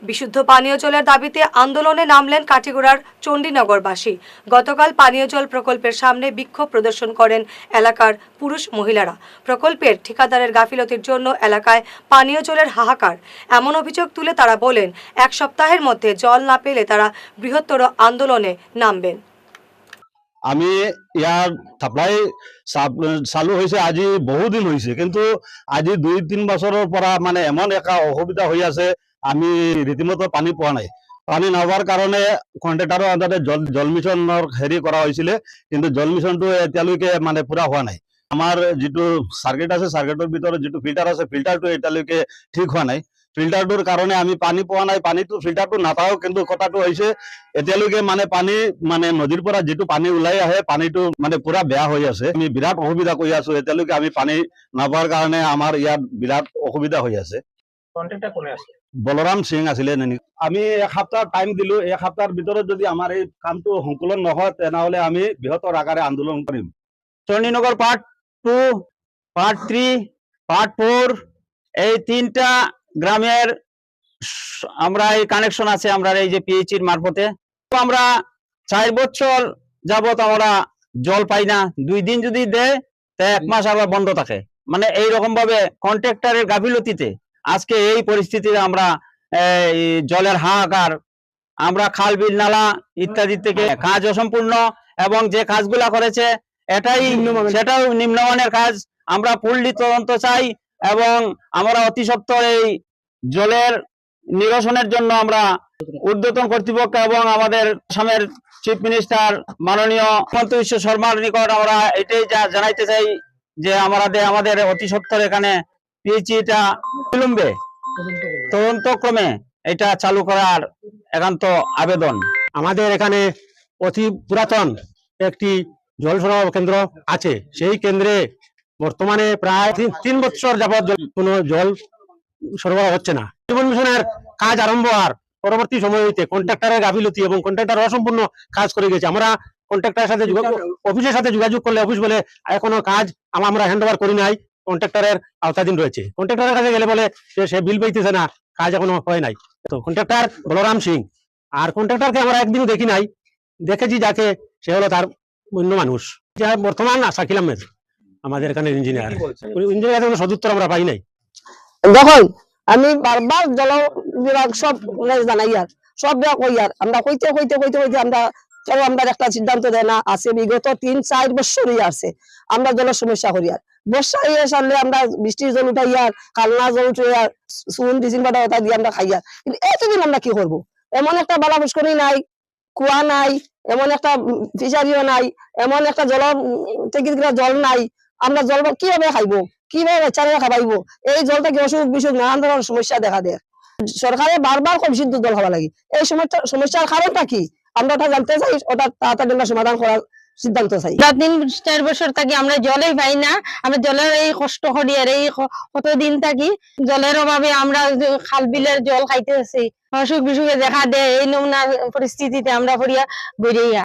বিশুদ্ধ পানীয় জলের দাবিতে আন্দোলনে নামলেন কাটিগড়ার চণ্ডীনগরবাসী। গতকাল পানীয় জল প্রকল্পের সামনে বিক্ষোভ প্রদর্শন করেন এলাকার পুরুষ মহিলারা। প্রকল্পের ঠিকাদারের গাফিলতির জন্য এলাকায় পানীয় জলের হাহাকার এমন অভিযোগ তুলে তারা বলেন, এক সপ্তাহের মধ্যে জল না পেলে তারা বৃহত্তর আন্দোলনে নামবেন। আমি ইয়ার সাপ্লাই চালু হয়েছে আজি বহুদিন হয়েছে, কিন্তু আজি 2-3 বছরের পরা মানে এমন একটা অসুবিধা হয়ে আছে, আমি রীতিমতো পানি পাওয়া নাই। পানি নাপার কারণে কন্ট্রাক্টরের আন্ডারে জল মিশনের হেৰি করা হয়েছিল, কিন্তু জল মিশনটো এতিয়ালৈকে মানে পুরা হওয়া নাই। আমার যেটো সার্কিট আছে, সার্কিটের ভিতরে যেটো ফিল্টার আছে, ফিল্টারটো এতিয়ালৈকে ঠিক হওয়া নাই। ফিল্টারটোর কারণে আমি পানি পাওয়া নাই। পানিটো ফিল্টারটো নাপাও, কিন্তু কথাটো হয়েছে এতিয়ালৈকে মানে পানি মানে নদীর পৰা যেটো পানি ওলাই আহে, পানিটো মানে পুরা বেয়া হয়ে আছে। আমি বিরাট অসুবিধা কৰি আছো, এতিয়ালৈকে আমি পানি নাপার কারণে আমার ইয়াত বিরাট অসুবিধা হয়ে আছে। কন্ট্রাক্টর কোনে আছে? বলরাম সিং আছিলে। আমি এক সপ্তাহ টাইম দিলো, এক সপ্তাহের ভিতরে যদি আমার এই কামটো সংকলন নহয় তেনেহলে আমি বৃহত্তর আকারে আন্দোলন করিম। চণ্ডীনগর পার্ট 2, পার্ট 3, পার্ট 4 এই 3টা গ্রামের আমরা এই কানেকশন আছে আমরা এই যে পিএইচির মারফতে। আমরা 4 বছর যাবত আমরা জল পাই না। 2 দিন যদি দেয় তা 1 মাস আবার বন্ধ থাকে। মানে এই রকম ভাবে কন্ট্রাক্টরের গাফিলতিতে আজকে এই পরিস্থিতিতে আমরা জলের হাহাকার। আমরা খাল বিল নালা ইত্যাদি থেকে কাজ অসম্পূর্ণ, এবং যে কাজগুলা করেছে সেটাও নিম্নমানের কাজ। আমরা ফুললি তদন্ত চাই এবং আমরা অতি সত্বর এই জলের নিরসনের জন্য আমরা ঊর্ধ্বতন কর্তৃপক্ষ এবং আমাদের আসামের চিফ মিনিস্টার মাননীয় হিমন্ত বিশ্ব শর্মার নিকট আমরা এটাই জানাইতে চাই যে আমাদের অতি সত্বর এখানে পিএইচিটা বিলম্বে তদন্তক্রমে এটা চালু করার একান্ত আবেদন। আমাদের এখানে অতি পুরাতন একটি জল সরবরাহ কেন্দ্র আছে। সেই কেন্দ্রে বর্তমানে প্রায় 3 বছর যাবত কোনো জল সরবরাহ হচ্ছে না। জীবন মিশনের কাজ আরম্ভ হওয়ার পরবর্তী সময় হইতে কন্ট্রাক্টরের গাফিলতি এবং কন্ট্রাক্টর অসম্পূর্ণ কাজ করে গেছে। আমরা কন্ট্রাক্টরের সাথে অফিসের সাথে যোগাযোগ করলে অফিস বলে এখনো কাজ আমরা হ্যান্ড ওভার করি নাই, কন্ট্রাক্টরের আওতাধীন রয়েছে। কন্ট্রাক্টরের কাছে গেলে বলে সে বিল পাইতেছে না, কাজ এখনো হয় নাই। তো কন্ট্রাক্টর বলরাম সিং, আর কন্ট্রাক্টরকে আমরা একদিনও দেখি নাই। দেখেছি যাকে, সে হলো তার অন্য মানুষ। যা বর্তমান শাকিল আহমেদ আমাদের এখানে ইঞ্জিনিয়ার সদুত্তর আমরা পাই নাই। দেখুন, আমি বারবার জল বিভাগ সব জানাই আর সব কই আর আমরা কইতে আমরা চলো আমরা একটা সিদ্ধান্ত দেয় না আছে। বিগত 3-4 বছরই আছে আমরা জলের সমস্যা করি আর বর্ষা সারলে আমরা বৃষ্টির জল উঠাই আর কালনা জল উঠে আর চুন ডিসেম্বর ওটা দিয়ে আমরা খাই আর। কিন্তু এতদিন আমরা কি করবো? এমন একটা বালা পুষ্করী নাই, কুয়া নাই, এমন একটা ফিশারিও নাই, এমন একটা জল নাই। আমরা জল কিভাবে খাইবো, কিভাবে বাচ্চারা খাবাইবো? এই জলটা কি অসুখ বিসুখ নানান ধরনের সমস্যা দেখা দেয়। সরকারে বারবার খুব বিশুদ্ধ জল খাওয়া লাগে। এই সমস্যার কারণটা কি আমরা ওটা জানতে চাই, ওটা তাড়াতাড়ি আমরা সমাধান করার সিদ্ধান্ত চাই। 3-4 বছর থাকি আমরা জলেই পাই না। আমরা জলের এই কষ্ট করি আর এই কতদিন থাকি জলের অভাবে আমরা খাল বিলের জল খাইতে আছি। অসুখ বিসুখে দেখা দেয়। এই নমুনা পরিস্থিতিতে আমরা পড়িয়া গড়িয়া